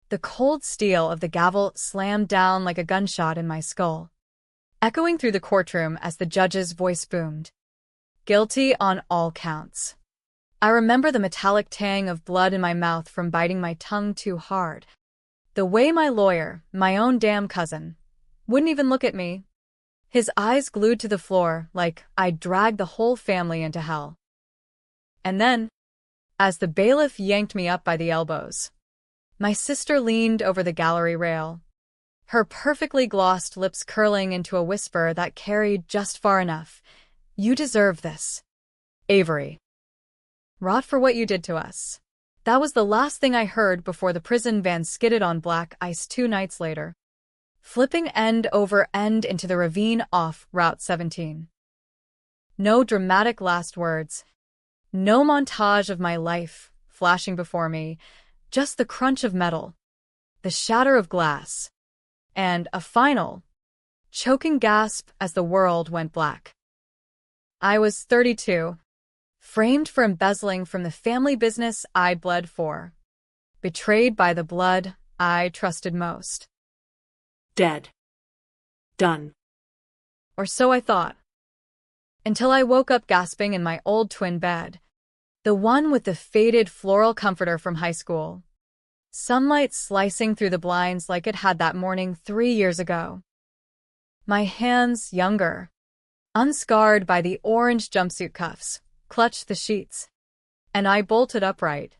The cold steel of the gavel slammed down like a gunshot in my skull, echoing through the courtroom as the judge's voice boomed. Guilty on all counts. I remember the metallic tang of blood in my mouth from biting my tongue too hard. The way my lawyer, my own damn cousin, wouldn't even look at me. His eyes glued to the floor like I'd dragged the whole family into hell. And then, as the bailiff yanked me up by the elbows, my sister leaned over the gallery rail, her perfectly glossed lips curling into a whisper that carried just far enough. "You deserve this, Avery. Rot for what you did to us." That was the last thing I heard before the prison van skidded on black ice 2 nights later, flipping end over end into the ravine off Route 17. No dramatic last words, no montage of my life flashing before me, just the crunch of metal, the shatter of glass, and a final, choking gasp as the world went black. I was 32, framed for embezzling from the family business I'd bled for, betrayed by the blood I trusted most. Dead. Done. Or so I thought. Until I woke up gasping in my old twin bed, the one with the faded floral comforter from high school, sunlight slicing through the blinds like it had that morning 3 years ago. My hands, younger, unscarred by the orange jumpsuit cuffs, clutched the sheets, and I bolted upright,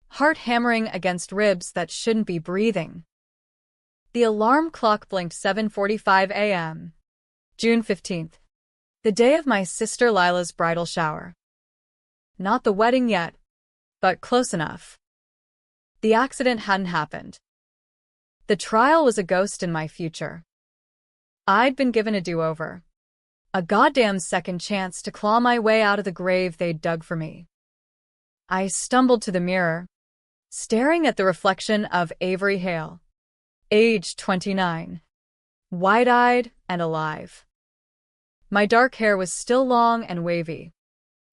heart hammering against ribs that shouldn't be breathing. The alarm clock blinked 7:45 a.m., June 15th, the day of my sister Lila's bridal shower. Not the wedding yet, but close enough. The accident hadn't happened. The trial was a ghost in my future. I'd been given a do-over. A goddamn second chance to claw my way out of the grave they'd dug for me. I stumbled to the mirror, staring at the reflection of Avery Hale, age 29, wide-eyed and alive. My dark hair was still long and wavy,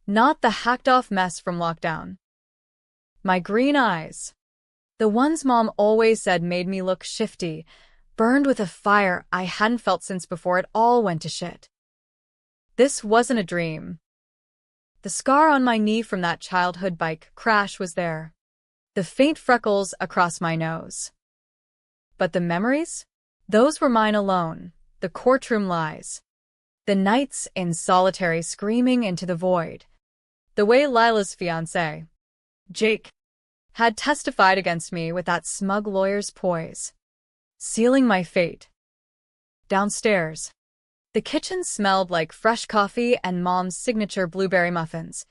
not the hacked-off mess from lockdown. My green eyes, the ones Mom always said made me look shifty, burned with a fire I hadn't felt since before it all went to shit. This wasn't a dream. The scar on my knee from that childhood bike crash was there, the faint freckles across my nose. But the memories? Those were mine alone, the courtroom lies, the nights in solitary screaming into the void, the way Lila's fiancé, Jake, had testified against me with that smug lawyer's poise, sealing my fate. Downstairs, the kitchen smelled like fresh coffee and Mom's signature blueberry muffins,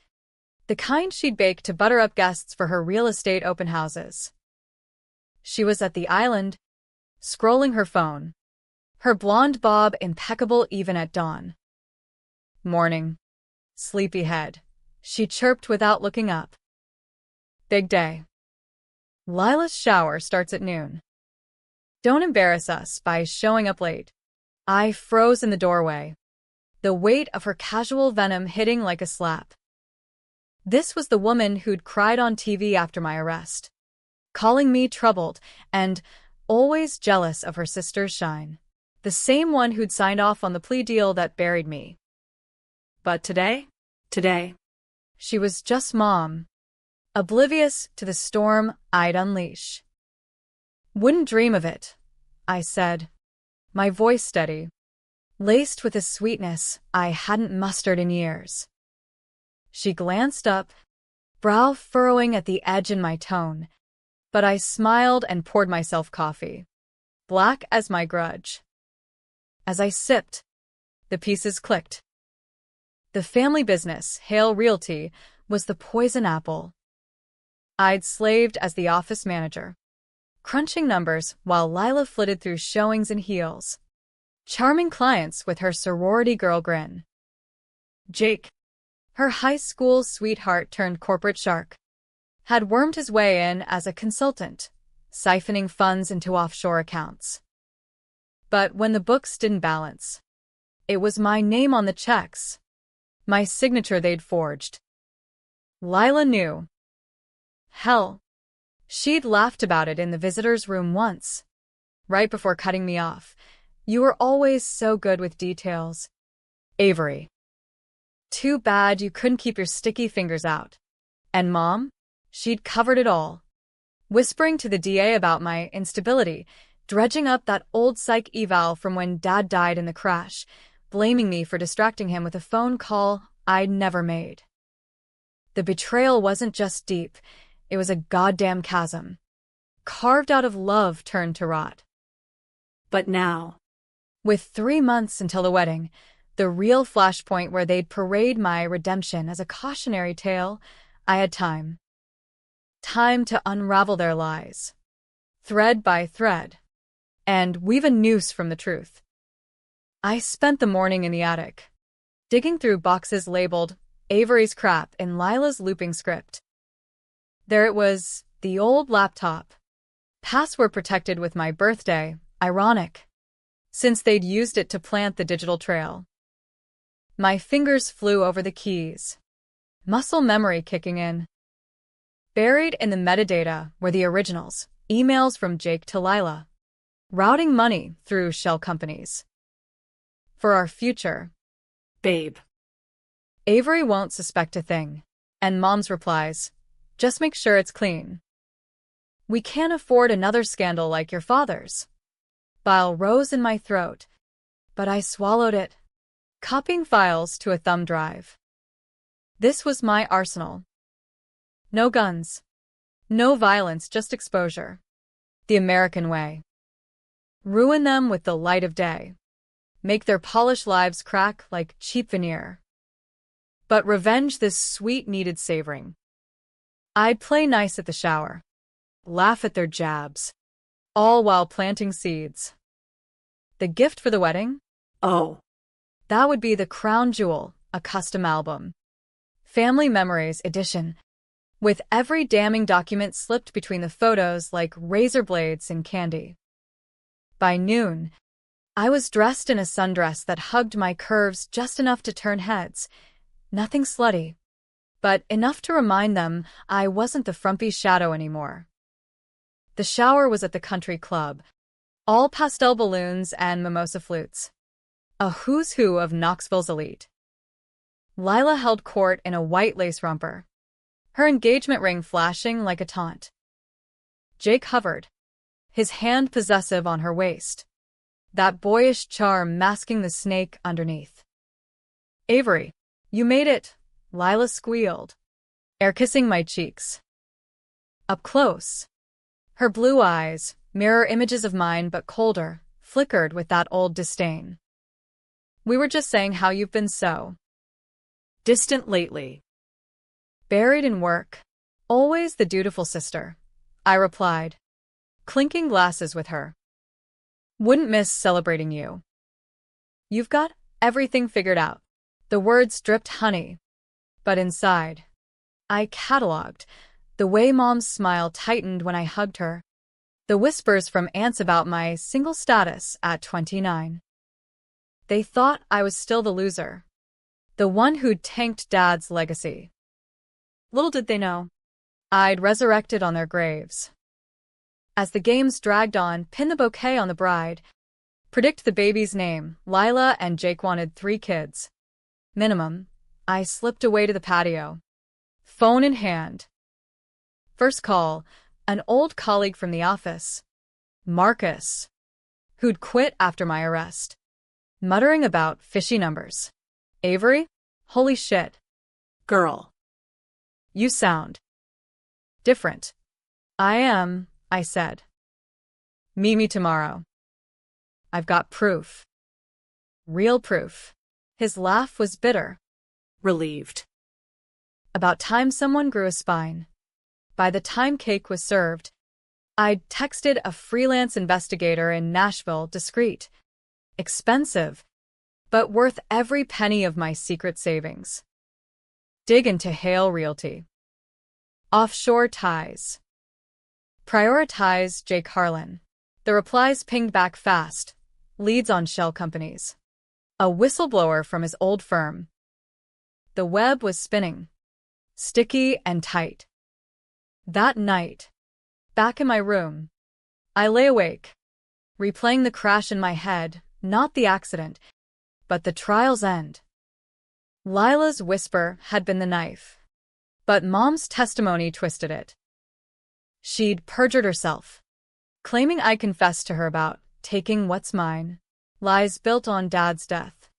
the kind she'd bake to butter up guests for her real estate open houses. She was at the island, scrolling her phone, her blonde bob impeccable even at dawn. "Morning, sleepyhead," she chirped without looking up. "Big day. Lila's shower starts at noon. Don't embarrass us by showing up late." I froze in the doorway, the weight of her casual venom hitting like a slap. This was the woman who'd cried on TV after my arrest, calling me troubled and always jealous of her sister's shine, the same one who'd signed off on the plea deal that buried me. But today, she was just Mom, oblivious to the storm I'd unleash. "Wouldn't dream of it," I said, my voice steady, laced with a sweetness I hadn't mustered in years. She glanced up, brow furrowing at the edge in my tone, but I smiled and poured myself coffee, black as my grudge. As I sipped, the pieces clicked. The family business, Hale Realty, was the poison apple. I'd slaved as the office manager, crunching numbers while Lila flitted through showings in heels, charming clients with her sorority girl grin. Jake, her high school sweetheart turned corporate shark, had wormed his way in as a consultant, siphoning funds into offshore accounts. But when the books didn't balance, it was my name on the checks, my signature they'd forged. Lila knew. Hell, She'd laughed about it in the visitor's room once, right before cutting me off. You were always so good with details. Avery. Too bad you couldn't keep your sticky fingers out. And Mom? She'd covered it all. Whispering to the DA about my instability, dredging up that old psych eval from when Dad died in the crash, blaming me for distracting him with a phone call I'd never made. The betrayal wasn't just deep, it was a goddamn chasm. Carved out of love turned to rot. But now, with 3 months until the wedding, the real flashpoint where they'd parade my redemption as a cautionary tale, I had time. Time to unravel their lies, thread by thread, and weave a noose from the truth. I spent the morning in the attic, digging through boxes labeled Avery's crap in Lila's looping script. There it was, the old laptop. Password protected with my birthday, ironic, since they'd used it to plant the digital trail. My fingers flew over the keys, muscle memory kicking in. Buried in the metadata were the originals, emails from Jake to Lila, routing money through shell companies. For our future. babe. Avery won't suspect a thing. And Mom's replies, just make sure it's clean. We can't afford another scandal like your father's. Bile rose in my throat, but I swallowed it, copying files to a thumb drive. This was my arsenal. No guns. No violence, just exposure. The American way. Ruin them with the light of day. Make their polished lives crack like cheap veneer. But revenge this sweet needed savoring. I'd play nice at the shower. Laugh at their jabs. All while planting seeds. The gift for the wedding? Oh, That would be the crown jewel, a custom album. Family Memories Edition. With every damning document slipped between the photos like razor blades in candy. By noon, I was dressed in a sundress that hugged my curves just enough to turn heads. Nothing slutty, but enough to remind them I wasn't the frumpy shadow anymore. The shower was at the country club, all pastel balloons and mimosa flutes. A who's who of Knoxville's elite. Lila held court in a white lace romper, her engagement ring flashing like a taunt. Jake hovered, his hand possessive on her waist, that boyish charm masking the snake underneath. Avery, you made it, Lila squealed, air-kissing my cheeks. Up close, her blue eyes, mirror images of mine but colder, flickered with that old disdain. We were just saying how you've been so distant lately. buried in work. Always the dutiful sister, I replied, clinking glasses with her. Wouldn't miss celebrating you. You've got everything figured out. The words dripped honey. But inside, I cataloged the way Mom's smile tightened when I hugged her, the whispers from aunts about my single status at 29. They thought I was still the loser, the one who'd tanked Dad's legacy. Little did they know, I'd resurrected on their graves. As the games dragged on, pin the bouquet on the bride, predict the baby's name. Lila and Jake wanted 3 kids. Minimum. I slipped away to the patio, phone in hand. First call, an old colleague from the office, Marcus, who'd quit after my arrest, muttering about fishy numbers. Avery? Holy shit. Girl. You sound different. I am, I said. Meet me tomorrow. I've got proof. Real proof. His laugh was bitter. Relieved. About time someone grew a spine. By the time cake was served, I'd texted a freelance investigator in Nashville, discreet, expensive, but worth every penny of my secret savings. Dig into Hale Realty. Offshore ties. Prioritize Jake Harlan. The replies pinged back fast. Leads on shell companies. A whistleblower from his old firm. The web was spinning. Sticky and tight. That night, Back in my room, I lay awake, replaying the crash in my head, not the accident, but the trial's end. Lila's whisper had been the knife, but Mom's testimony twisted it. She'd perjured herself, claiming I confessed to her about taking what's mine, lies built on Dad's death,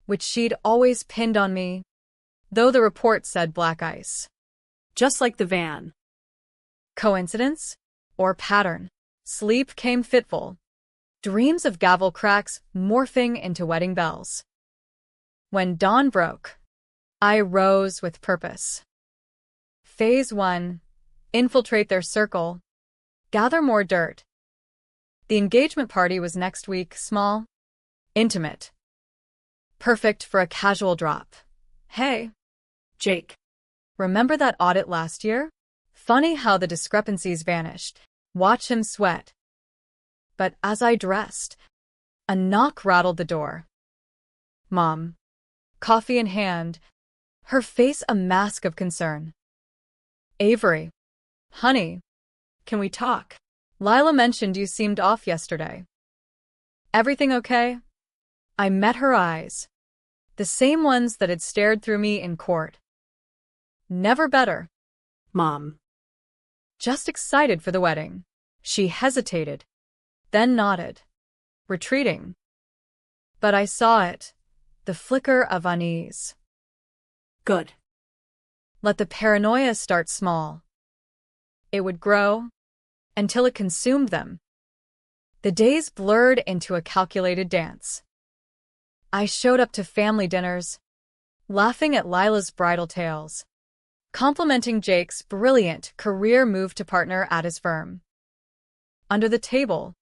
which she'd always pinned on me, though the report said black ice. Just like the van. Coincidence? Or pattern? Sleep came fitful, dreams of gavel cracks morphing into wedding bells. When dawn broke, I rose with purpose. Phase 1. Infiltrate their circle. Gather more dirt. The engagement party was next week, small, intimate. Perfect for a casual drop. Hey, Jake. remember that audit last year? Funny how the discrepancies vanished. Watch him sweat. But as I dressed, a knock rattled the door. Mom, coffee in hand, her face a mask of concern. Avery, honey, Can we talk? Lila mentioned you seemed off yesterday. Everything okay? I met her eyes, the same ones that had stared through me in court. Never better. Mom. Just excited for the wedding. She hesitated, then nodded, retreating. But I saw it, the flicker of unease. Good. Let the paranoia start small. It would grow until it consumed them. The days blurred into a calculated dance. I showed up to family dinners, laughing at Lila's bridal tales, complimenting Jake's brilliant career move to partner at his firm. Under the table,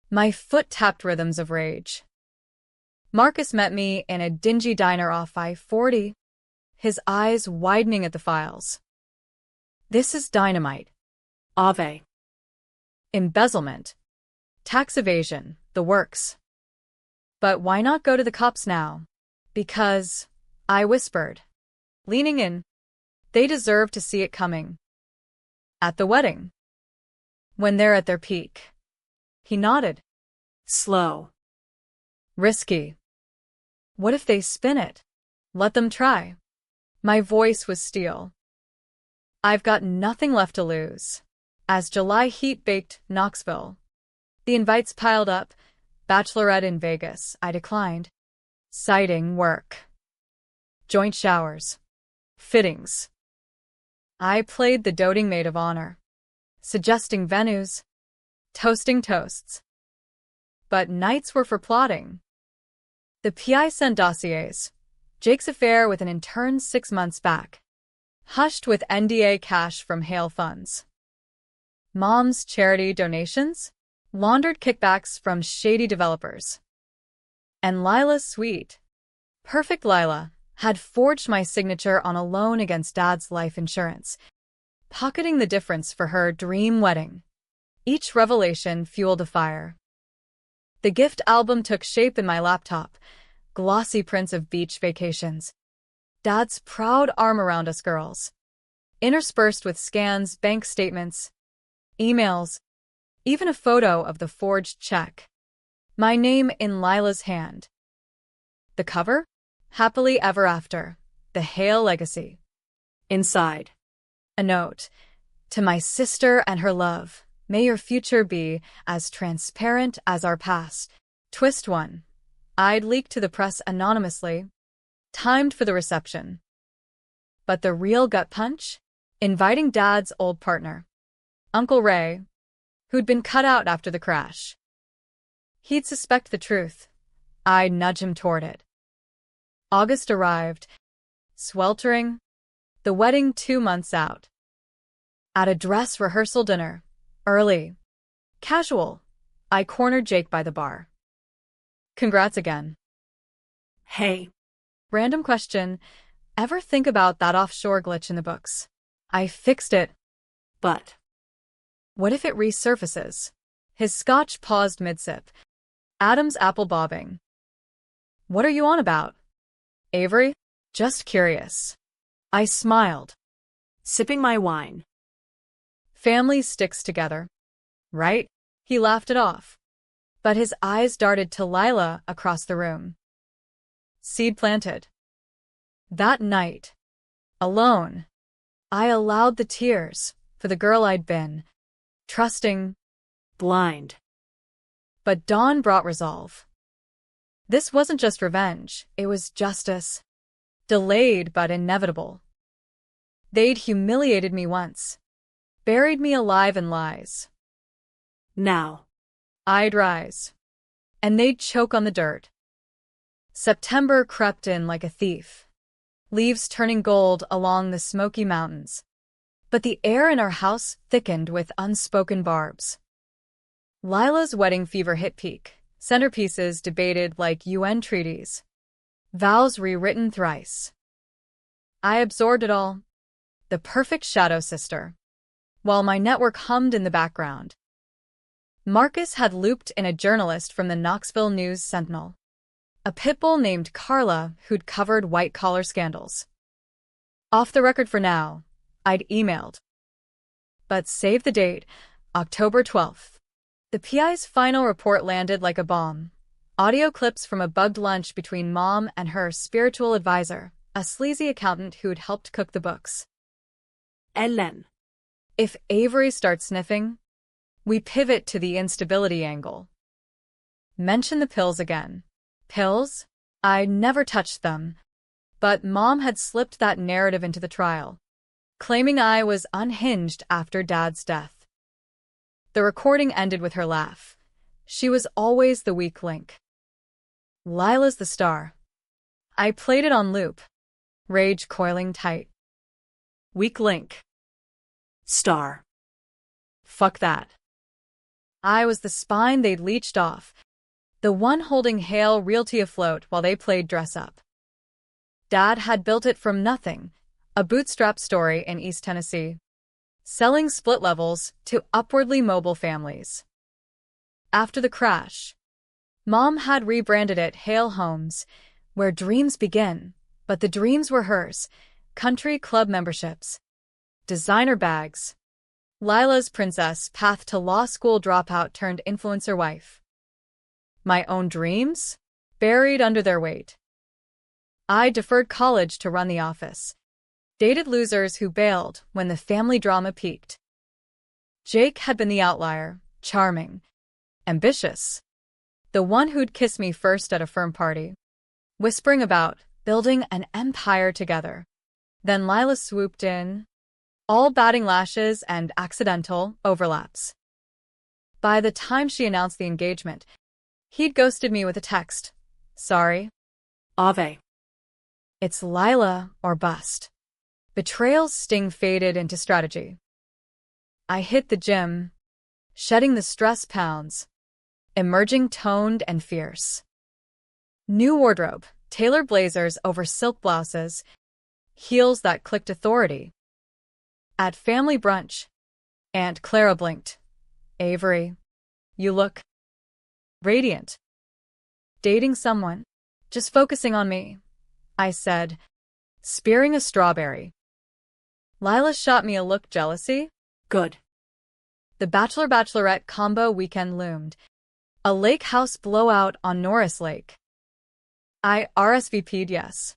my foot tapped rhythms of rage. Marcus met me in a dingy diner off I-40, his eyes widening at the files. This is dynamite. Ave. Embezzlement. Tax evasion, the works. But why not go to the cops now? Because, I whispered, leaning in, they deserve to see it coming. At the wedding. When they're at their peak. He nodded. Slow. Risky. What if they spin it? Let them try. My voice was steel. I've got nothing left to lose. As July heat baked Knoxville. The invites piled up. Bachelorette in Vegas, I declined. Citing work. Joint showers. Fittings. I played the doting maid of honor, suggesting venues, toasting toasts. But nights were for plotting. The PI sent dossiers. Jake's affair with an intern 6 months back. Hushed with NDA cash from Hale funds. Mom's charity donations? Laundered kickbacks from shady developers. And Lila's suite. Perfect Lila had forged my signature on a loan against Dad's life insurance, pocketing the difference for her dream wedding. Each revelation fueled a fire. The gift album took shape in my laptop, glossy prints of beach vacations. Dad's proud arm around us girls. Interspersed with scans, bank statements, emails, even a photo of the forged check. My name in Lila's hand. The cover? Happily Ever After. The Hale Legacy. Inside. A note. To my sister and her love. May your future be as transparent as our past. Twist 1. I'd leaked to the press anonymously. Timed for the reception. But the real gut punch? Inviting Dad's old partner, Uncle Ray, who'd been cut out after the crash. He'd suspect the truth. I'd nudge him toward it. August arrived, sweltering, the wedding 2 months out. At a dress rehearsal dinner, early, casual, I cornered Jake by the bar. Congrats again. Hey. Random question. Ever think about that offshore glitch in the books? I fixed it. But. What if it resurfaces? His scotch paused mid-sip. Adam's apple bobbing. What are you on about? Avery? Just curious. I smiled. Sipping my wine. Family sticks together, right? He laughed it off, but his eyes darted to Lila across the room. Seed planted. That night, alone, I allowed the tears for the girl I'd been, trusting, Blind. but dawn brought resolve. This wasn't just revenge, it was justice. Delayed but inevitable. They'd humiliated me once, buried me alive in lies. Now. I'd rise, and they'd choke on the dirt. September crept in like a thief, leaves turning gold along the smoky mountains. But the air in our house thickened with unspoken barbs. Lila's wedding fever hit peak, centerpieces debated like UN treaties, vows rewritten thrice. I absorbed it all, the perfect shadow sister, while my network hummed in the background. Marcus had looped in a journalist from the Knoxville News-Sentinel, a pitbull named Carla who'd covered white-collar scandals. Off the record for now, I'd emailed. But save the date, October 12th. The PI's final report landed like a bomb. Audio clips from a bugged lunch between Mom and her spiritual advisor, a sleazy accountant who'd helped cook the books. Ellen. If Avery starts sniffing, we pivot to the instability angle. Mention the pills again. Pills? I never touched them. But Mom had slipped that narrative into the trial, claiming I was unhinged after Dad's death. The recording ended with her laugh. She was always the weak link. Lila's the star. I played it on loop, rage coiling tight. Weak link. Star. Fuck that. I was the spine they'd leached off, the one holding Hale Realty afloat while they played dress-up. Dad had built it from nothing, a bootstrap story in East Tennessee, selling split levels to upwardly mobile families. After the crash, Mom had rebranded it Hale Homes, where dreams begin, but the dreams were hers: country club memberships, designer bags, Lila's princess path to law school dropout turned influencer wife. My own dreams? Buried under their weight. I deferred college to run the office. Dated losers who bailed when the family drama peaked. Jake had been the outlier, charming, ambitious. The one who'd kiss me first at a firm party, whispering about building an empire together. Then Lila swooped in, all batting lashes and accidental overlaps. By the time she announced the engagement, he'd ghosted me with a text. Sorry. Ave. It's Lila or bust. Betrayal's sting faded into strategy. I hit the gym, shedding the stress pounds, emerging toned and fierce. New wardrobe, tailored blazers over silk blouses, heels that clicked authority. At family brunch, Aunt Clara blinked. Avery, you look radiant. Dating someone, just focusing on me, I said, spearing a strawberry. Lila shot me a look. Jealousy? Good. The Bachelor-Bachelorette combo weekend loomed. A lake house blowout on Norris Lake. I RSVP'd yes.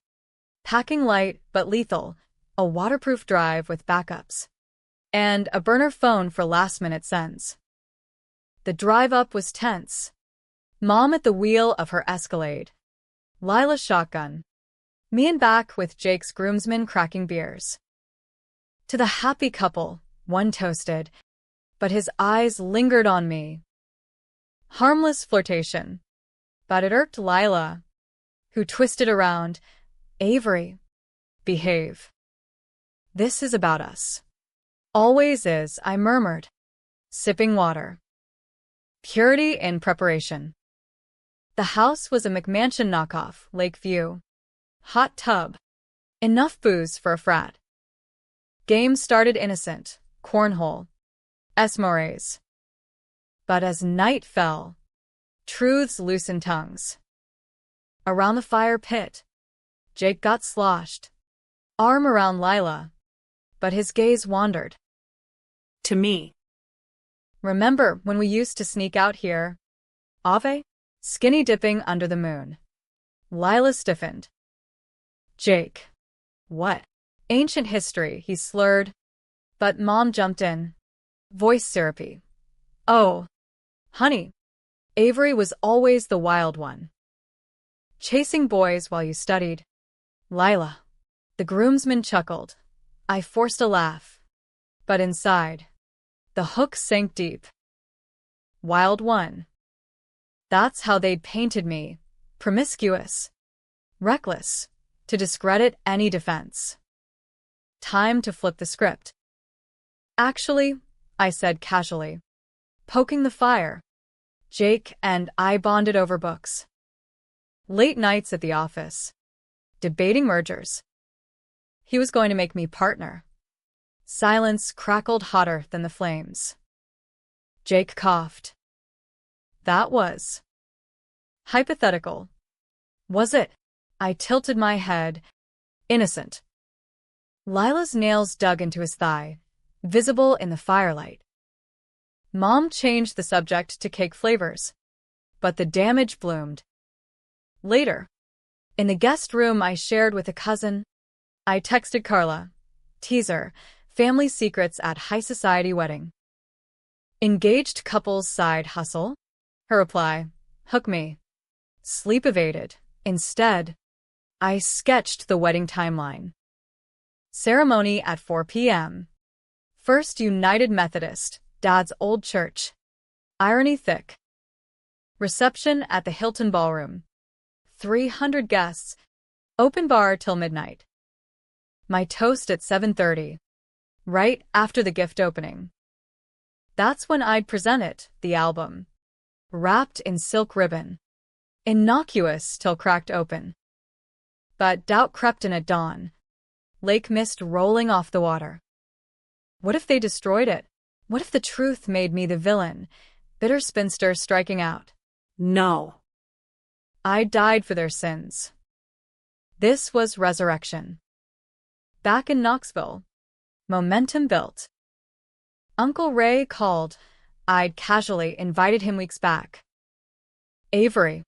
Packing light but lethal, a waterproof drive with backups, and a burner phone for last-minute sends. The drive up was tense. Mom at the wheel of her Escalade. Lila shotgun. Me in back with Jake's groomsmen cracking beers. To the happy couple, one toasted, but his eyes lingered on me. Harmless flirtation. But it irked Lila, who twisted around. Avery, behave. This is about us. Always is, I murmured, sipping water. Purity in preparation. The house was a McMansion knockoff, Lakeview. Hot tub. Enough booze for a frat. Games started innocent, cornhole, esmores. But as night fell, truths loosened tongues. Around the fire pit, Jake got sloshed, arm around Lila, but his gaze wandered. To me. Remember when we used to sneak out here? Ave? Skinny dipping under the moon. Lila stiffened. Jake. What? Ancient history, he slurred. But Mom jumped in. Voice syrupy. Oh. Honey. Avery was always the wild one. Chasing boys while you studied. Lila. The groomsman chuckled. I forced a laugh. But inside, the hook sank deep. Wild one. That's how they'd painted me. Promiscuous. Reckless. To discredit any defense. Time to flip the script. Actually, I said casually. Poking the fire. Jake and I bonded over books. Late nights at the office. Debating mergers. He was going to make me partner. Silence crackled hotter than the flames. Jake coughed. That was hypothetical. Was it? I tilted my head. Innocent. Lila's nails dug into his thigh, visible in the firelight. Mom changed the subject to cake flavors, but the damage bloomed. Later, in the guest room I shared with a cousin, I texted Carla. Teaser, family secrets at high society wedding. Engaged couples side hustle? Her reply, hook me. Sleep evaded. Instead, I sketched the wedding timeline. Ceremony at 4 p.m. First United Methodist, Dad's old church. Irony thick. Reception at the Hilton Ballroom. 300 guests. Open bar till midnight. My toast at 7:30. Right after the gift opening. That's when I'd present it, the album. Wrapped in silk ribbon. Innocuous till cracked open. But doubt crept in at dawn. Lake mist rolling off the water. What if they destroyed it? What if the truth made me the villain? Bitter spinster striking out. No. I died for their sins. This was resurrection. Back in Knoxville. Momentum built. Uncle Ray called. I'd casually invited him weeks back. Avery.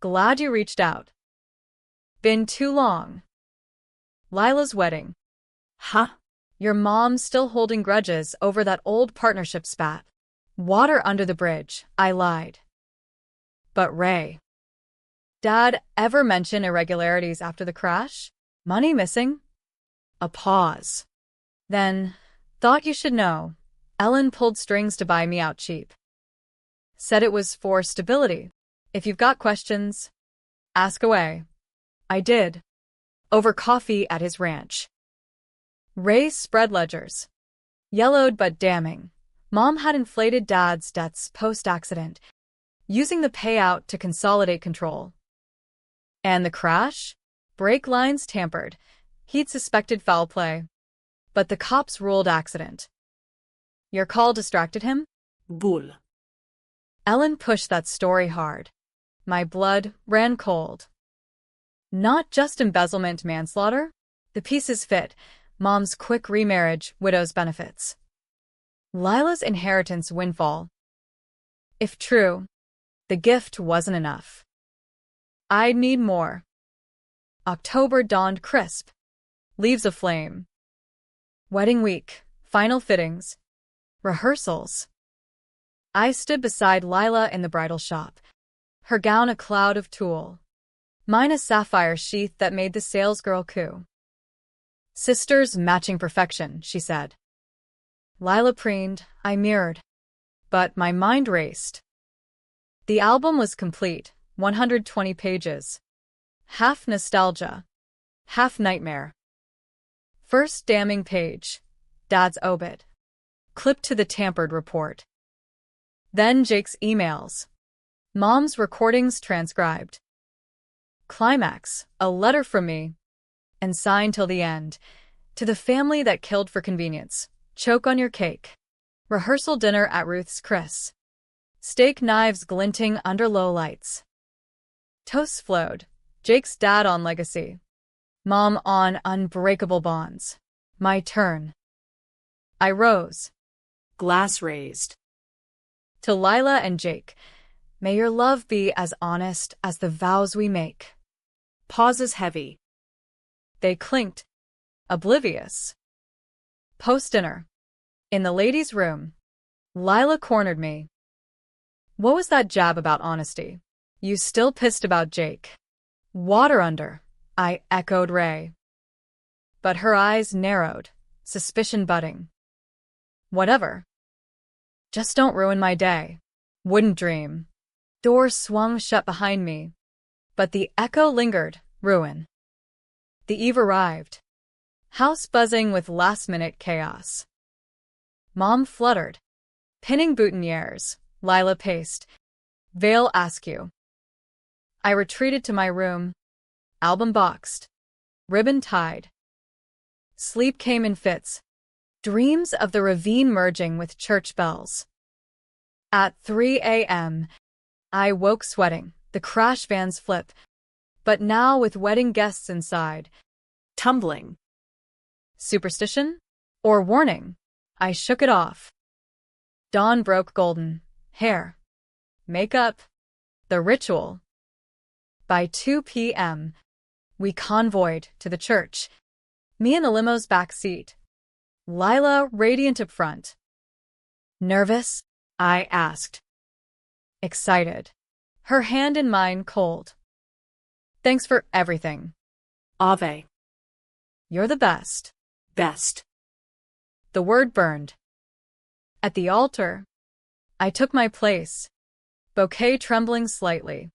Glad you reached out. Been too long. Lila's wedding. Huh? Your mom's still holding grudges over that old partnership spat. Water under the bridge, I lied. But Ray. Dad ever mention irregularities after the crash? Money missing? A pause. Then, thought you should know. Ellen pulled strings to buy me out cheap. Said it was for stability. If you've got questions, ask away. I did. Over coffee at his ranch. Ray's spread ledgers. Yellowed but damning. Mom had inflated Dad's debts post-accident, using the payout to consolidate control. And the crash? Brake lines tampered. He'd suspected foul play. But the cops ruled accident. Your call distracted him? Bull. Ellen pushed that story hard. My blood ran cold. Not just embezzlement manslaughter. The pieces fit. Mom's quick remarriage, widow's benefits. Lila's inheritance windfall. If true, the gift wasn't enough. I'd need more. October dawned crisp. Leaves aflame. Wedding week, final fittings, rehearsals. I stood beside Lila in the bridal shop, her gown a cloud of tulle, mine a sapphire sheath that made the salesgirl coo. Sisters matching perfection, she said. Lila preened, I mirrored. But my mind raced. The album was complete, 120 pages. Half nostalgia, half nightmare. First damning page, Dad's obit. Clipped to the tampered report. Then Jake's emails. Mom's recordings transcribed. Climax, a letter from me. And signed till the end. To the family that killed for convenience. Choke on your cake. Rehearsal dinner at Ruth's Chris. Steak knives glinting under low lights. Toasts flowed. Jake's dad on legacy. Mom on unbreakable bonds. My turn. I rose. Glass raised. To Lila and Jake, may your love be as honest as the vows we make. Pauses heavy. They clinked, oblivious. Post-dinner. In the ladies' room, Lila cornered me. What was that jab about honesty? You still pissed about Jake? Water under, I echoed Ray. But her eyes narrowed, suspicion budding. Whatever. Just don't ruin my day. Wouldn't dream. Door swung shut behind me, but the echo lingered, ruin. The eve arrived. House buzzing with last-minute chaos. Mom fluttered. Pinning boutonnieres, Lila paced. Veil askew. I retreated to my room. Album boxed. Ribbon tied. Sleep came in fits. Dreams of the ravine merging with church bells. At 3 a.m., I woke sweating, the crash vans flip, but now with wedding guests inside. Tumbling. Superstition? Or warning? I shook it off. Dawn broke golden. Hair. Makeup. The ritual. By 2 p.m., we convoyed to the church. Me in the limo's back seat. Lila radiant up front. Nervous? I asked. Excited. Her hand in mine cold. Thanks for everything. Ave. You're the best. Best. The word burned. At the altar, I took my place, bouquet trembling slightly.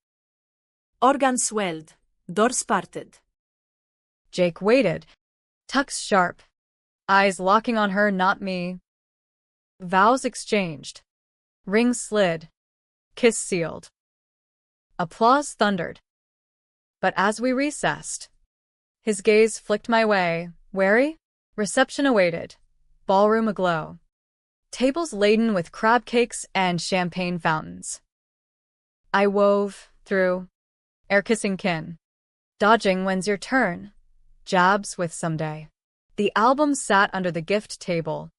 Organ swelled. Doors parted. Jake waited, tucks sharp, eyes locking on her, not me. Vows exchanged. Ring slid. Kiss sealed. Applause thundered. But as we recessed, his gaze flicked my way, wary. Reception awaited. Ballroom aglow. Tables laden with crab cakes and champagne fountains. I wove through, air-kissing kin. Dodging when's your turn. Jabs with someday. The album sat under the gift table.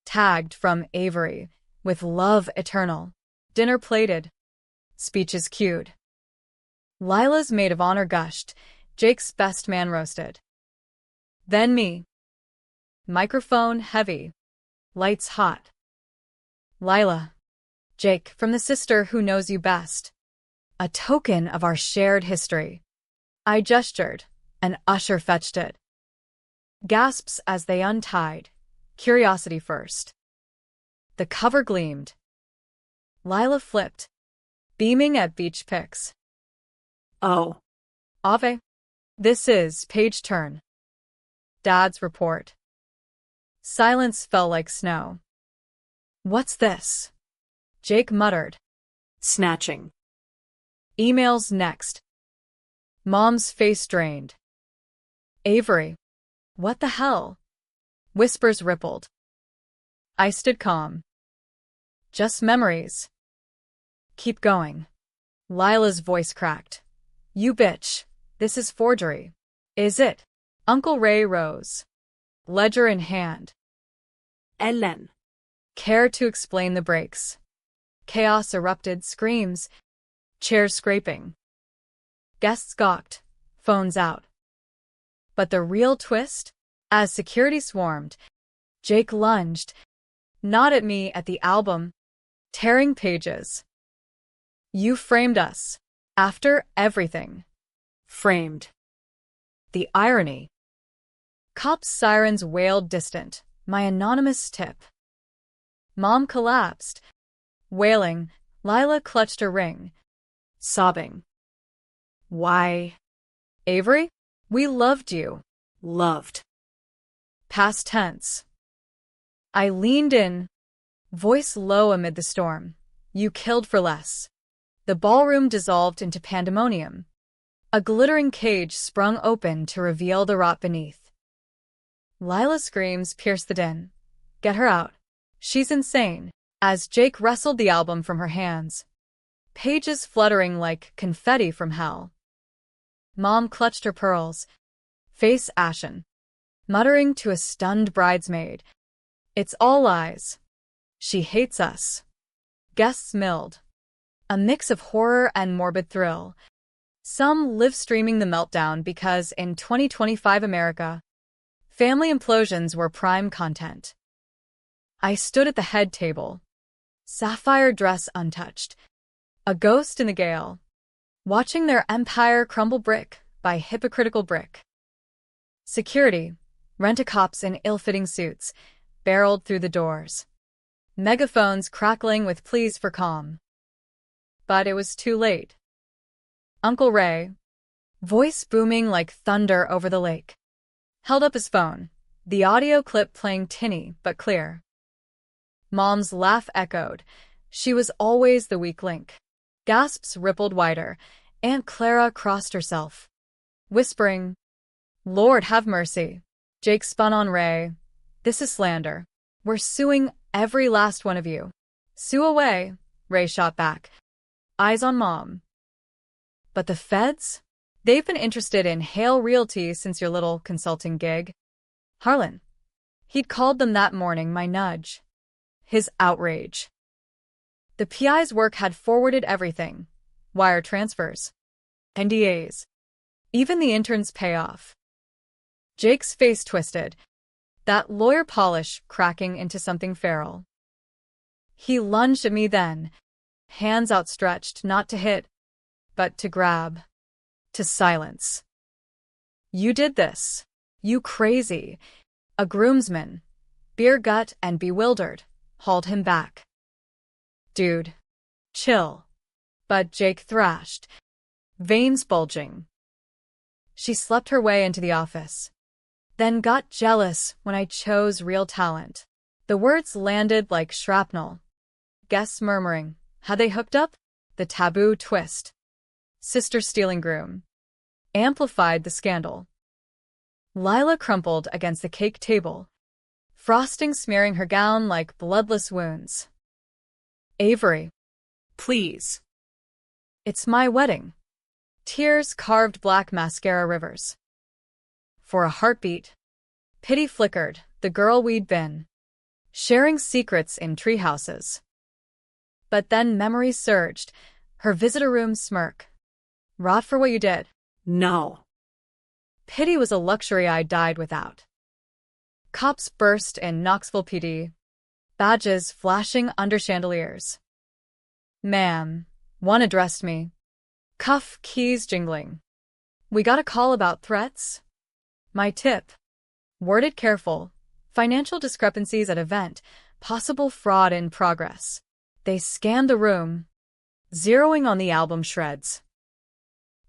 Tagged from Avery, with love eternal. Dinner plated. Speeches cued. Lila's maid of honor gushed. Jake's best man roasted. Then me. Microphone heavy. Lights hot. Lila. Jake, from the sister who knows you best. A token of our shared history. I gestured. An usher fetched it. Gasps as they untied. Curiosity first. The cover gleamed. Lila flipped. Beaming at beach pics. Oh. Ave. This is page turn. Dad's report. Silence fell like snow. What's this? Jake muttered. Snatching. Emails next. Mom's face drained. Avery. What the hell? Whispers rippled. I stood calm. Just memories. Keep going. Lila's voice cracked. You bitch. This is forgery. Is it? Uncle Ray rose. Ledger in hand. Ellen. Care to explain the breaks. Chaos erupted, screams. Chairs scraping. Guests gawked. Phones out. But the real twist? As security swarmed, Jake lunged. Not at me, at the album. Tearing pages. You framed us. After everything. Framed. The irony. Cops' sirens wailed distant. My anonymous tip. Mom collapsed. Wailing, Lila clutched a ring. Sobbing. Why? Avery? We loved you. Loved. Past tense. I leaned in, voice low amid the storm. You killed for less. The ballroom dissolved into pandemonium. A glittering cage sprung open to reveal the rot beneath. Lila's screams pierced the din. Get her out. She's insane. As Jake wrestled the album from her hands. Pages fluttering like confetti from hell. Mom clutched her pearls. Face ashen. Muttering to a stunned bridesmaid. It's all lies. She hates us. Guests milled. A mix of horror and morbid thrill. Some live streaming the meltdown because in 2025 America, family implosions were prime content. I stood at the head table, sapphire dress untouched, a ghost in the gale, watching their empire crumble brick by hypocritical brick. Security, rent-a-cops in ill-fitting suits, barreled through the doors. Megaphones crackling with pleas for calm. But it was too late. Uncle Ray, voice booming like thunder over the lake, held up his phone, the audio clip playing tinny but clear. Mom's laugh echoed. She was always the weak link. Gasps rippled wider. Aunt Clara crossed herself, whispering, "Lord have mercy." Jake spun on Ray. "This is slander. We're suing every last one of you." "Sue away," Ray shot back, eyes on Mom. "But the feds? They've been interested in Hale Realty since your little consulting gig." Harlan. He'd called them that morning, my nudge. His outrage. The PI's work had forwarded everything. Wire transfers. NDAs. Even the intern's payoff. Jake's face twisted, that lawyer polish cracking into something feral. He lunged at me then, hands outstretched, not to hit, but to grab, to silence. "You did this. You crazy." A groomsman, beer gut and bewildered, hauled him back. "Dude, chill." But Jake thrashed, veins bulging. She slept her way into the office, then got jealous when I chose real talent. The words landed like shrapnel. Guests murmuring, had they hooked up? The taboo twist. Sister stealing groom. Amplified the scandal. Lila crumpled against the cake table, frosting smearing her gown like bloodless wounds. "Avery, please. It's my wedding." Tears carved black mascara rivers. For a heartbeat, pity flickered, the girl we'd been, sharing secrets in treehouses. But then memories surged, her visitor room smirk. "Rot for what you did." No. Pity was a luxury I died without. Cops burst in Knoxville PD, badges flashing under chandeliers. "Ma'am," one addressed me. Cuff keys jingling. "We got a call about threats?" My tip. Worded careful. Financial discrepancies at event. Possible fraud in progress. They scanned the room, zeroing on the album shreds.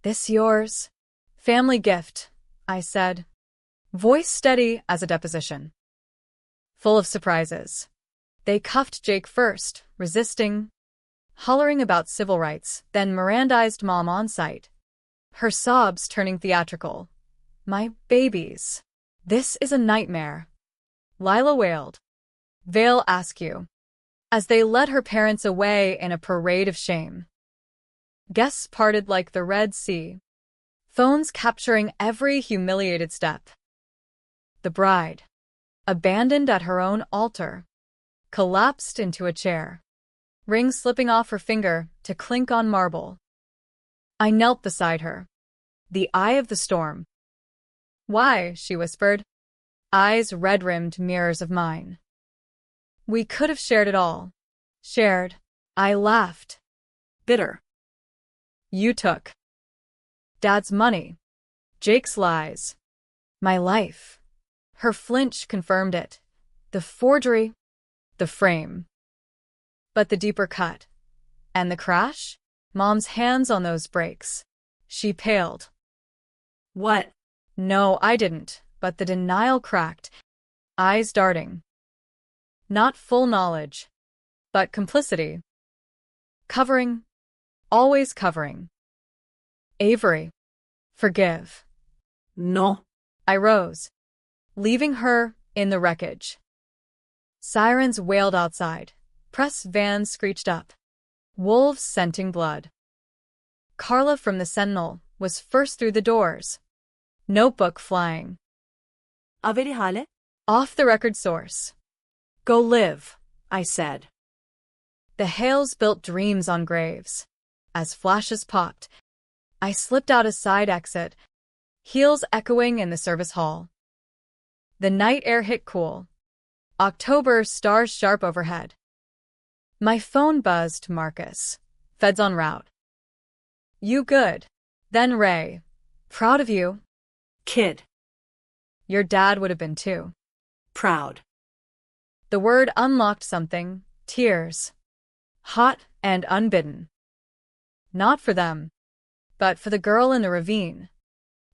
"This yours?" "Family gift," I said, voice steady as a deposition. Full of surprises. They cuffed Jake first, resisting, hollering about civil rights, then Mirandized Mom on site. Her sobs turning theatrical. "My babies. This is a nightmare." Lila wailed. "Vale Askew." As they led her parents away in a parade of shame. Guests parted like the Red Sea. Phones capturing every humiliated step. The bride, abandoned at her own altar, collapsed into a chair. Ring slipping off her finger to clink on marble. I knelt beside her. The eye of the storm. "Why?" she whispered. Eyes red-rimmed mirrors of mine. "We could have shared it all." Shared. I laughed. Bitter. "You took Dad's money. Jake's lies. My life." Her flinch confirmed it. The forgery. The frame. But the deeper cut. And the crash? Mom's hands on those brakes. She paled. What? No, I didn't, but the denial cracked. Eyes darting. Not full knowledge, but complicity. Covering. Always covering. "Avery, forgive." No. I rose, leaving her in the wreckage. Sirens wailed outside. Press vans screeched up. Wolves scenting blood. Carla from the Sentinel was first through the doors. Notebook flying. Averi hale? Off the record source. "Go live. I said. The hails built dreams on graves. As flashes popped, I slipped out a side exit, heels echoing in the service hall. The night air hit cool. October stars sharp overhead. My phone buzzed. Marcus. Feds en route. You good? Then Ray. Proud of you. Kid. Your dad would have been too. Proud. The word unlocked something. Tears. Hot and unbidden. Not for them, but for the girl in the ravine.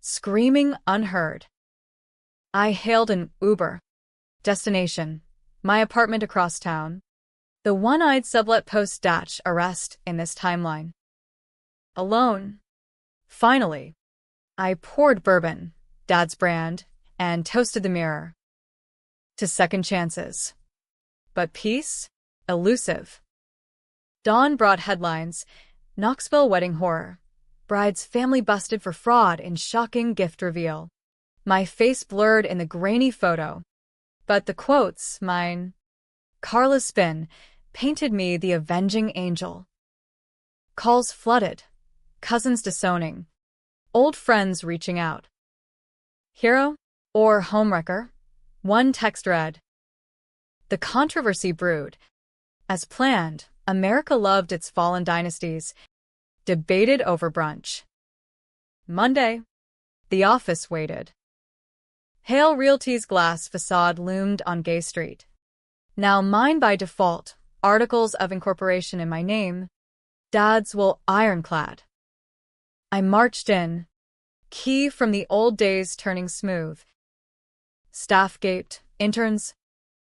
Screaming unheard. I hailed an Uber. Destination: my apartment across town. The one-eyed sublet post arrest in this timeline. Alone. Finally. I poured bourbon, Dad's brand, and toasted the mirror. To second chances. But peace? Elusive. Dawn brought headlines. Knoxville wedding horror. Bride's family busted for fraud in shocking gift reveal. My face blurred in the grainy photo. But the quotes, mine. Carla's spin, painted me the avenging angel. Calls flooded. Cousins disowning. Old friends reaching out. Hero or homewrecker? One text read. The controversy brewed. As planned, America loved its fallen dynasties. Debated over brunch. Monday. The office waited. Hale Realty's glass facade loomed on Gay Street. Now mine by default, articles of incorporation in my name. Dad's wool ironclad. I marched in. Key from the old days turning smooth. Staff gaped, interns,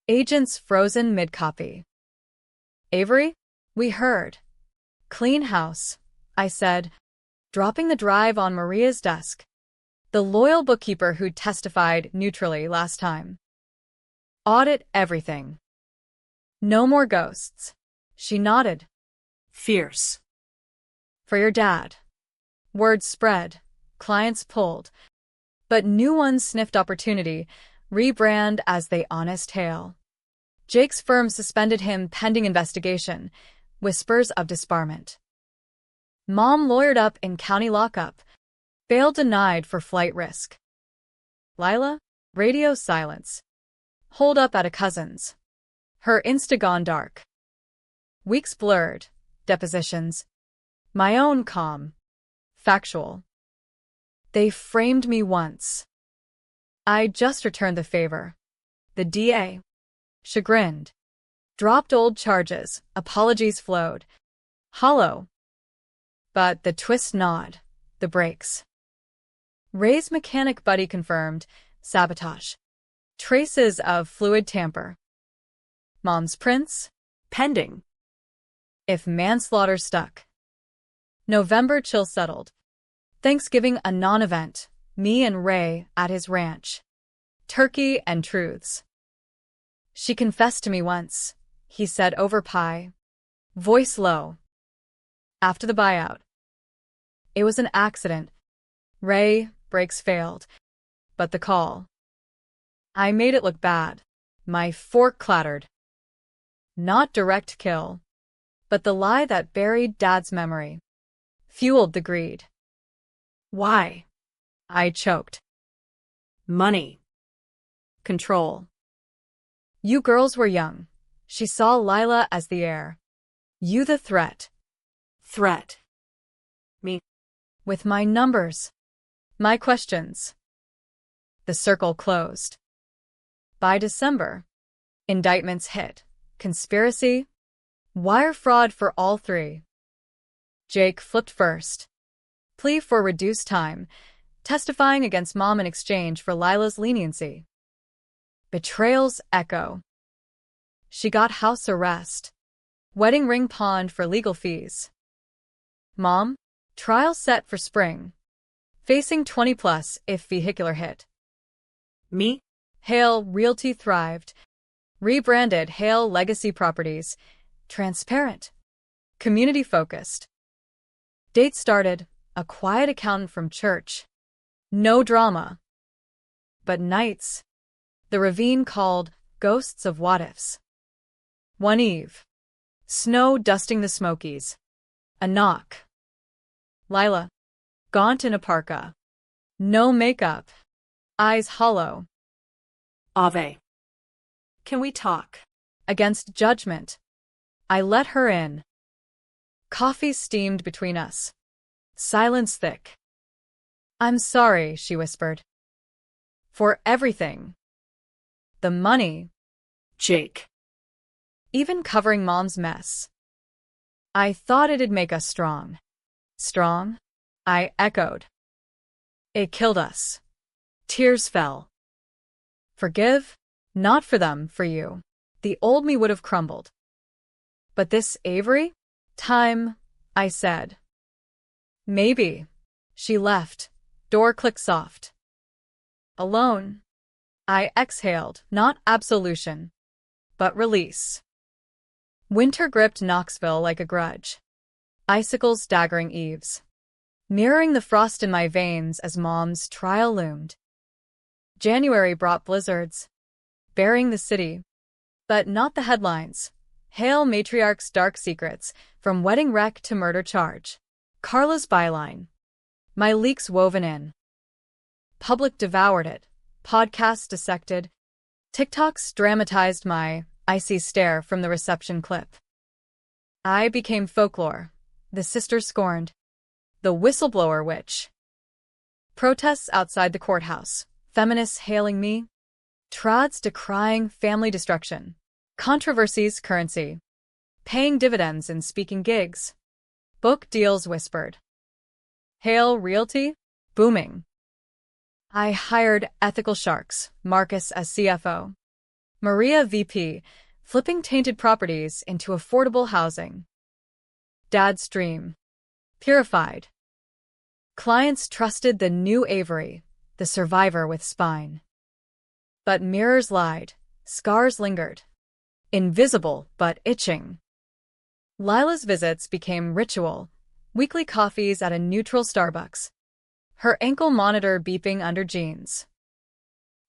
agents frozen mid-copy. Avery? We heard. Clean house, I said, dropping the drive on Maria's desk. The loyal bookkeeper who testified neutrally last time. Audit everything. No more ghosts. She nodded. Fierce. For your dad. Word spread. Clients pulled. But new ones sniffed opportunity, rebrand as they honest hail. Jake's firm suspended him pending investigation. Whispers of disbarment. Mom lawyered up in county lockup. Bail denied for flight risk. Lila? Radio silence. Hold up at a cousin's. Her Insta gone dark. Weeks blurred. Depositions. My own calm. Factual. They framed me once. I just returned the favor. The DA. Chagrined. Dropped old charges. Apologies flowed. Hollow. But the twist gnawed. The brakes. Ray's mechanic buddy confirmed. Sabotage. Traces of fluid tamper. Mom's prints? Pending. If manslaughter stuck. November chill settled. Thanksgiving a non-event. Me and Ray at his ranch. Turkey and truths. She confessed to me once, he said over pie. Voice low. After the buyout. It was an accident. Ray, brakes failed. But the call. I made it look bad. My fork clattered. Not direct kill. But the lie that buried Dad's memory. Fueled the greed. Why? I choked. Money. Control. You girls were young. She saw Lila as the heir. You the threat. Threat. Me. With my numbers. My questions. The circle closed. By December, indictments hit. Conspiracy. Wire fraud for all three. Jake flipped first. Plea for reduced time, testifying against Mom in exchange for Lila's leniency. Betrayal's echo. She got house arrest. Wedding ring pawned for legal fees. Mom, trial set for spring. Facing 20+ if vehicular hit. Me? Hale Realty thrived. Rebranded Hale Legacy Properties. Transparent. Community-focused. Date started, a quiet accountant from church. No drama. But nights. The ravine called ghosts of what-ifs. One eve. Snow dusting the Smokies. A knock. Lila. Gaunt in a parka. No makeup. Eyes hollow. Ave. Can we talk? Against judgment. I let her in. Coffee steamed between us. Silence thick. I'm sorry, she whispered. For everything. The money. Jake. Even covering Mom's mess. I thought it'd make us strong. Strong? I echoed. It killed us. Tears fell. Forgive? Not for them, for you. The old me would have crumbled. But this Avery? Time, I said. Maybe. She left. Door clicked soft. Alone. I exhaled, not absolution, but release. Winter gripped Knoxville like a grudge. Icicles staggering eaves. Mirroring the frost in my veins as Mom's trial loomed. January brought blizzards, burying the city. But not the headlines. Hail matriarch's dark secrets, from wedding wreck to murder charge. Carla's byline. My leaks woven in. Public devoured it. Podcasts dissected. TikToks dramatized my icy stare from the reception clip. I became folklore. The sisters scorned. The whistleblower witch. Protests outside the courthouse. Feminists hailing me. Trads decrying family destruction. Controversies currency. Paying dividends in speaking gigs. Book deals whispered. Hail Realty? Booming. I hired ethical sharks, Marcus as CFO. Maria VP, flipping tainted properties into affordable housing. Dad's dream. Purified. Clients trusted the new Avery, the survivor with spine. But mirrors lied, scars lingered. Invisible but itching. Lila's visits became ritual, weekly coffees at a neutral Starbucks. Her ankle monitor beeping under jeans.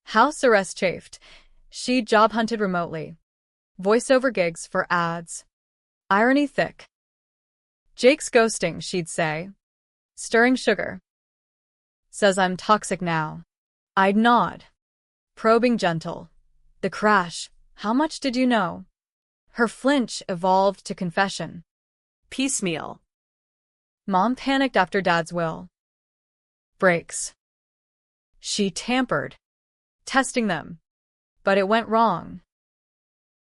House arrest chafed. She job hunted remotely. Voiceover gigs for ads. Irony thick. Jake's ghosting, she'd say. Stirring sugar. Says I'm toxic now. I'd nod. Probing gentle. The crash. How much did you know? Her flinch evolved to confession. Piecemeal. Mom panicked after Dad's will. Breaks. She tampered. Testing them. But it went wrong.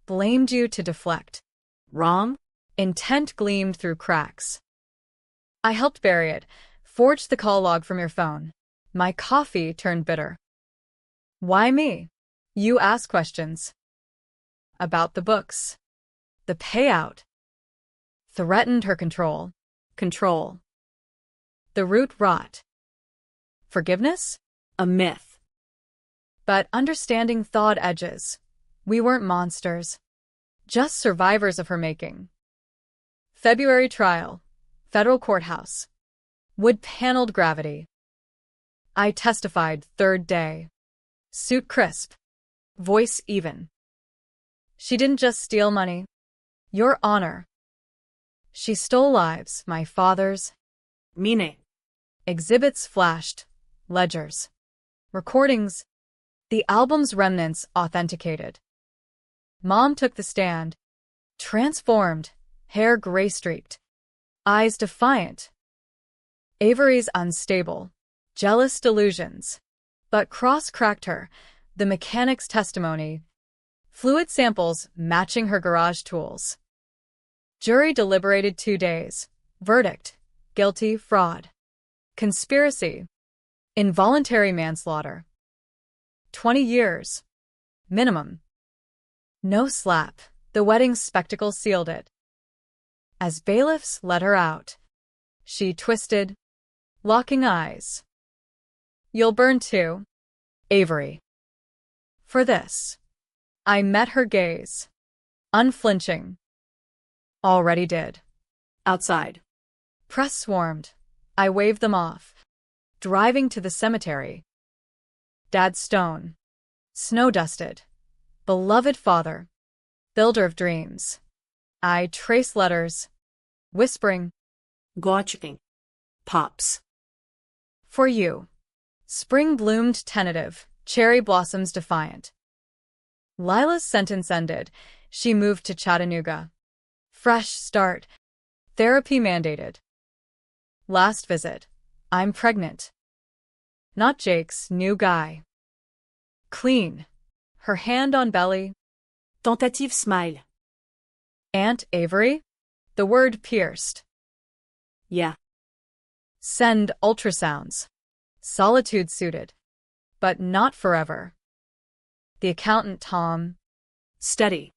Blamed you to deflect. Wrong? Intent gleamed through cracks. I helped bury it. Forged the call log from your phone. My coffee turned bitter. Why me? You ask questions. About the books. The payout. Threatened her control. Control. The root rot. Forgiveness? A myth. But understanding thawed edges. We weren't monsters. Just survivors of her making. February trial. Federal courthouse. Wood-paneled gravity. I testified third day. Suit crisp. Voice even. She didn't just steal money. Your honor. She stole lives, my father's. Meaning. Exhibits flashed. Ledgers. Recordings. The album's remnants authenticated. Mom took the stand. Transformed. Hair gray-streaked. Eyes defiant. Avery's unstable. Jealous delusions. But cross-cracked her. The mechanic's testimony. Fluid samples matching her garage tools. Jury deliberated 2 days. Verdict. Guilty fraud. Conspiracy. Involuntary manslaughter. 20 years. Minimum. No slap. The wedding spectacle sealed it. As bailiffs let her out, she twisted, locking eyes. You'll burn too, Avery. For this. I met her gaze. Unflinching. Already did. Outside. Press swarmed. I waved them off. Driving to the cemetery. Dad's stone. Snow-dusted. Beloved father. builder of dreams. I trace letters, whispering, Gotching. Pops. for you. Spring bloomed tentative, cherry blossoms defiant. Lila's sentence ended. She moved to Chattanooga. Fresh start. Therapy mandated. Last visit. I'm pregnant. Not Jake's new guy. Clean. Her hand on belly. Tentative smile. Aunt Avery? The word pierced. Yeah. Send ultrasounds. Solitude suited. But not forever. The accountant Tom. Steady.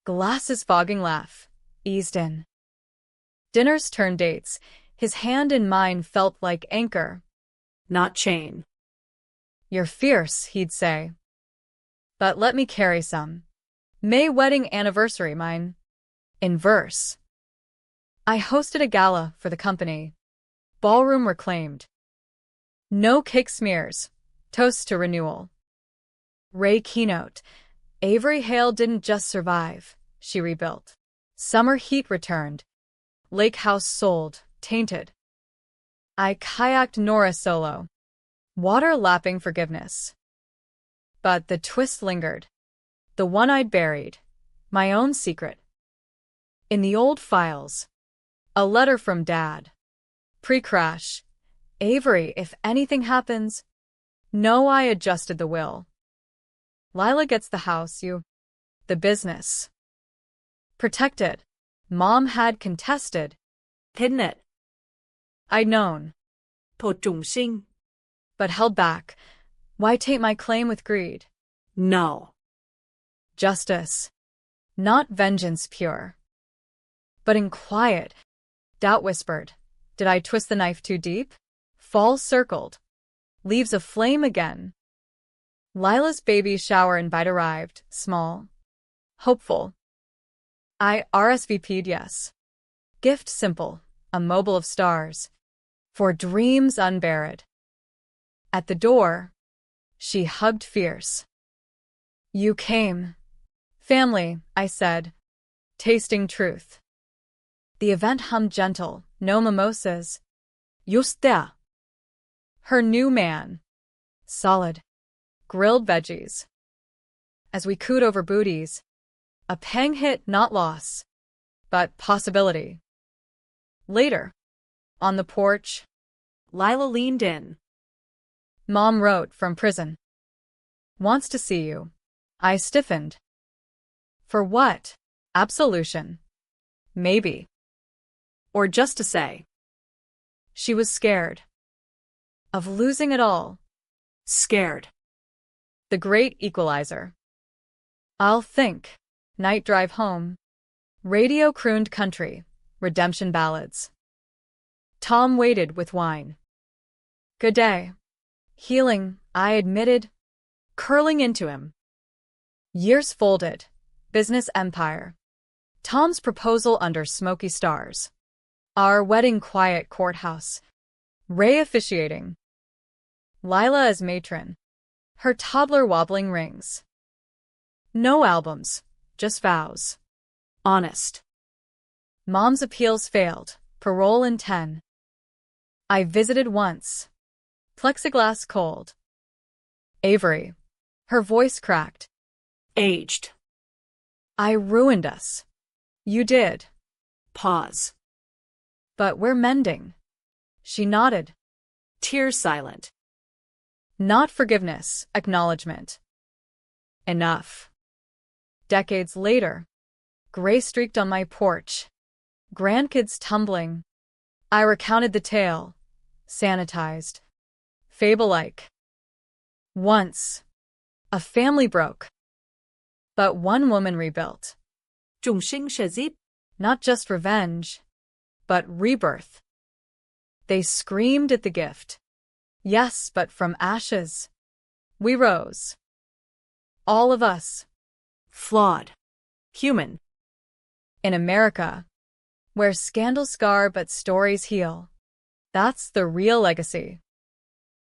Glasses fogging laugh. Eased in. Dinners turned dates. His hand in mine felt like anchor. Not chain. You're fierce, he'd say. But let me carry some. May wedding anniversary mine. In verse. I hosted a gala for the company. Ballroom reclaimed. No cake smears. Toast to renewal. Ray keynote. Avery Hale didn't just survive. She rebuilt. Summer heat returned. Lake house sold, tainted. I kayaked Nora solo. Water lapping forgiveness. But the twist lingered. The one I'd buried. My own secret. In the old files. A letter from Dad. Pre-crash. Avery, if anything happens. No, I adjusted the will. Lila gets the house, you. The business. Protect it. Mom had contested. Hidden it. I'd known. 托重心. But held back. Why taint my claim with greed? No. Justice. Not vengeance pure. But in quiet, doubt whispered. Did I twist the knife too deep? Fall circled. Leaves aflame again. Lila's baby shower invite arrived, small. Hopeful. I RSVP'd yes. Gift simple, a mobile of stars. For dreams unburied. At the door, she hugged fierce. You came. Family, I said, tasting truth. The event hummed gentle, no mimosas. Just there. Her new man. Solid. Grilled veggies. As we cooed over booties, a pang hit, not loss, but possibility. Later, on the porch, Lila leaned in. Mom wrote from prison. Wants to see you. I stiffened. For what? Absolution. Maybe. Or just to say. She was scared. Of losing it all. Scared. The great equalizer. I'll think. Night drive home. Radio crooned country. Redemption ballads. Tom waited with wine. Good day. Healing, I admitted. Curling into him. Years folded. Business empire. Tom's proposal under smoky stars. Our wedding quiet courthouse. Ray officiating. Lila as matron. Her toddler wobbling rings. No albums, just vows. Honest. Mom's appeals failed. Parole in 10. I visited once. Plexiglass cold. Avery. Her voice cracked. Aged. I ruined us. You did. Pause. But we're mending. She nodded. Tears silent. Not forgiveness, acknowledgement. Enough. Decades later, gray streaked on my porch. Grandkids tumbling. I recounted the tale. Sanitized. Fable-like. Once, a family broke. But one woman rebuilt. 众星射击. Not just revenge, but rebirth. They screamed at the gift. Yes, but from ashes. We rose. All of us. Flawed. Human. In America, where scandals scar but stories heal. That's the real legacy.